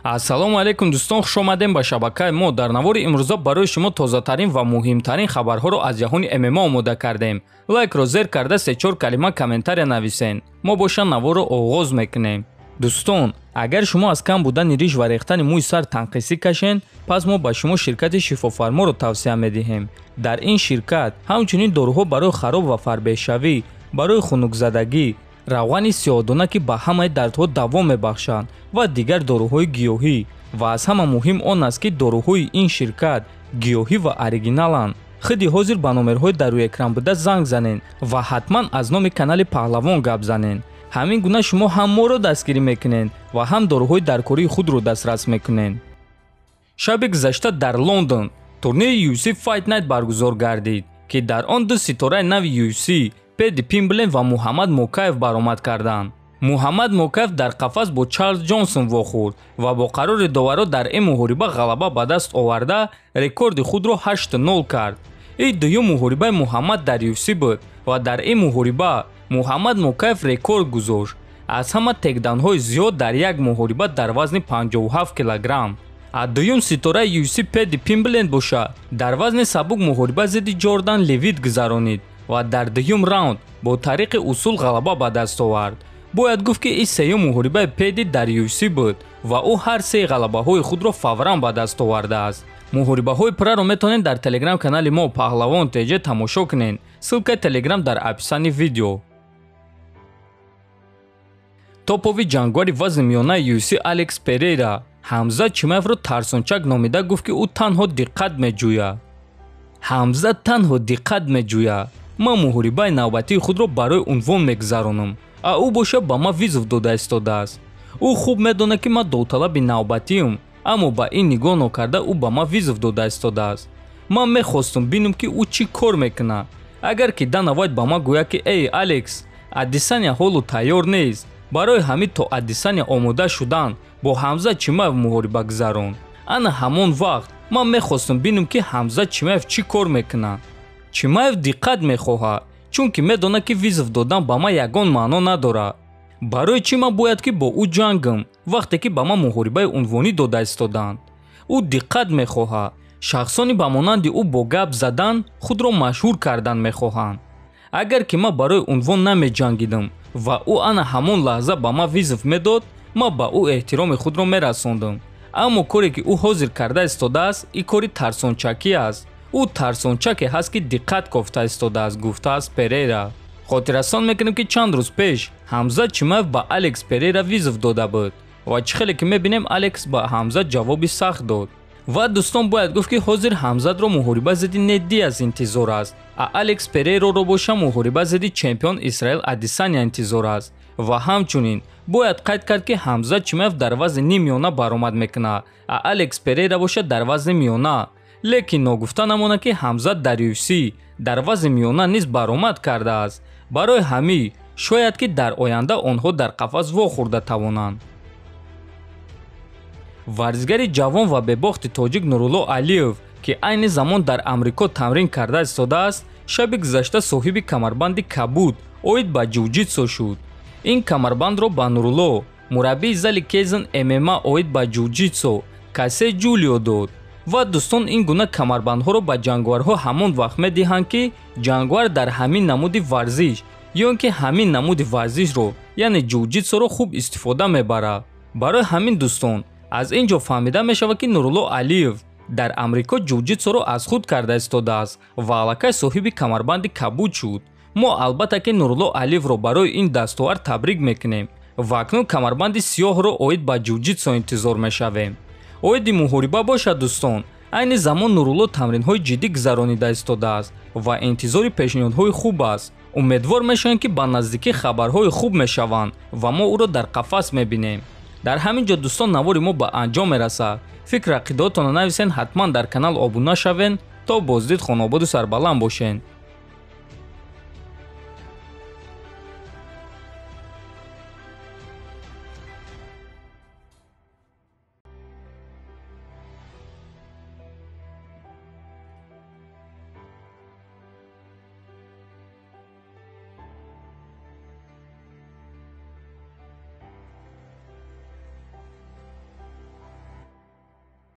ассалому алайкум дӯстон, хушомадем ба шабакаи мо. Дар навори имрӯза барои шумо тозатарин ва муҳимтарин хабарҳоро аз ҷаҳони ММА омода кардем. Лайкро зер карда 3-4 калима комментария нависен. Мо боша наворро оғоз мекунем. дӯстон, агар шумо аз кам будани риш ва рехтани мӯи сар танқисӣ кашен, пас мо ба шумо ширкати шифофарморо тавсия медиҳем. дар ин ширкат ҳамчунин доруҳо барои хароб ва фарбеҳшавӣ, барои хунукзадагӣ, равғани сиёҳдона ки ба ҳамаи дардҳо даво мебахшанд ва дигар доруҳои гиёҳӣ. ва аз ҳама муҳим он аст ки доруҳои ин ширкат гиёҳӣ ва оригиналанд. хиди ҳозир ба номерҳои дар рӯи экран буда занг занен ва ҳатман аз номи канали Паҳлавон гап занен. ҳамин гуна шумо ҳам моро дастгирӣ мекунед ва ҳам доруҳои даркории худро дастрас мекунед. шаби гузашта дар Лондон турнири UFC Fight Night баргузор гардид ки дар он ду ситораи нави UFC Пэдди Пимблен ва Муҳаммад Мокаев баромад карданд. Муҳаммад Мокаев дар қафас бо Чарлз Ҷонсон вохӯрд ва бо қарори доваро дар ин муҳориба ғалаба ба даст оварда рекорди худро 8-0 кард. ин дуюм муҳорибаи Муҳаммад дар UFC буд ва дар ин муҳориба Муҳаммад Мокаев рекорд гузошт аз ҳама текданҳои зиёд дар як муҳориба дар вазни 57 килограмм. аз дуюм ситораи UFC Пэдди Пимблен боша дар вазни сабук муҳориба зидди Ҷордан Левит гузаронид ва дар дуюм раунд бо тариқи усул ғалаба ба даст овард. бояд гуфт ки ин сеюм муҳорибаи Пэдди дар UFC буд ва ӯ ҳар се ғалабаҳои худро фавран ба даст овардааст. муҳорибаҳои пурраро метавонед дар телеграм канали мо Паҳлавон TG тамошо кунед. ссилкаи телеграм дар описани видео. топови ҷангвари вазни миёнаи UFC Алекс Перейра Ҳамзат Чимаевро тарсончак номида гуфт ки ӯ танҳо диққат меҷӯяд. Ҳамзат танҳо диққат меҷӯяд. ман муҳорибаи навбатии худро барои унвон мегузаронам. ӯ боша ба ман визов дода истодааст. ӯ хуб медонад ки ман довталаби навбатиам, аммо ба ин нигоҳ накарда ӯ ба ман визов дода истодааст. ман мехостам бинам ки ӯ чӣ кор мекунад. агар ки Дана Вайт ба ман гӯяд ки эй Алекс, Адесanya ҳолу тайёр нест, барои ҳамин то Адесanya омода шудан бо Ҳамзат Чимаев муҳориба гузарон. ана ҳамон вақт ман мехостам бинам ки Ҳамзат Чимаев чӣ кор мекунад. Чимаев диққат мехоҳад, чунки медонад ки визов додан ба ман ягон маъно надорад. барои чӣ ман бояд ки бо ӯ ҷангам вақте ки ба ман муҳорибаи унвонӣ дода истоданд. ӯ диққат мехоҳад. шахсони ба монанди ӯ бо гап задан худро машҳур кардан мехоҳанд. агар ки ман барои унвон намеҷангидам ва ӯ ана ҳамон лаҳза ба ман визов медод, ман ба ӯ эҳтироми худро мерасондам. аммо коре ки ӯ ҳозир карда истодааст ин кори тарсончакӣ аст. ӯ тарсончаке ҳаст ки диққат кофта истодааст, гуфтааст Перейра. хотиррасон мекунем ки чанд рӯз пеш Ҳамзат Чимаев ба Алекс Перейра визов дода буд ва чӣ хеле ки мебинем Алекс ба Ҳамзат ҷавоби сахт дод. ва дӯстон бояд гуфт ки ҳозир Ҳамзатро муҳориба зидди Нед Диаз интизор аст. Алекс Перейроро боша муҳориба зидди чемпион Исраил Адесanya интизор аст. ва ҳамчунин бояд қайд кард ки Ҳамзат Чимаев дар вазни нимёна баромад мекунад, Алекс Перейра боша дар вазни миёна. лекин ногуфта намонад ки Ҳамзат дар UFC дар вазни миёна низ баромад кардааст. барои ҳамин шояд ки дар оянда онҳо дар қафас вохӯрда тавонанд. варзигари ҷавон ва бебохти тоҷик Нурулло Алиев ки айни замон дар Амрико тамрин карда истодааст, шаби гузашта соҳиби камарбанди кабуд оид ба ҷуҷитсу шуд. ин камарбандро ба Нурулло мураббии зали Кейзен MMA оид ба ҷуҷитсу Касе Ҷулио дод. ва дӯстон ин гуна камарбандҳоро ба ҷангварҳо ҳамон вақт медиҳанд ки ҷангвар дар ҳамин намуди варзиш ё ин ки ҳамин намуди варзишро яъне ҷуҷитсуро хуб истифода мебарад. барои ҳамин дӯстон аз ин ҷо фаҳмида мешавад ки Нурулло Алиев дар Амрико ҷуҷитсуро аз худ карда истодааст ва аллакай соҳиби камарбанди кабуд шуд. мо албатта ки Нурулло Алиевро барои ин дастовар табрик мекунем ва акнун камарбанди сиёҳро оид ба ҷуҷитсу интизор мешавем. оиди муҳориба бошад дӯстон, айни замон Нурулло тамринҳои ҷиддӣ гузаронида истодааст ва интизори пешниҳодҳои хуб аст. умедвор мешавем ки ба наздикӣ хабарҳои хуб мешаванд ва мо ӯро дар қафас мебинем. дар ҳамин ҷо дӯстон навори мо ба анҷом мерасад. фикр ақидаотонро нависен, ҳатман дар канал обуна шавен. то боздид хонободу сарбаланд бошен.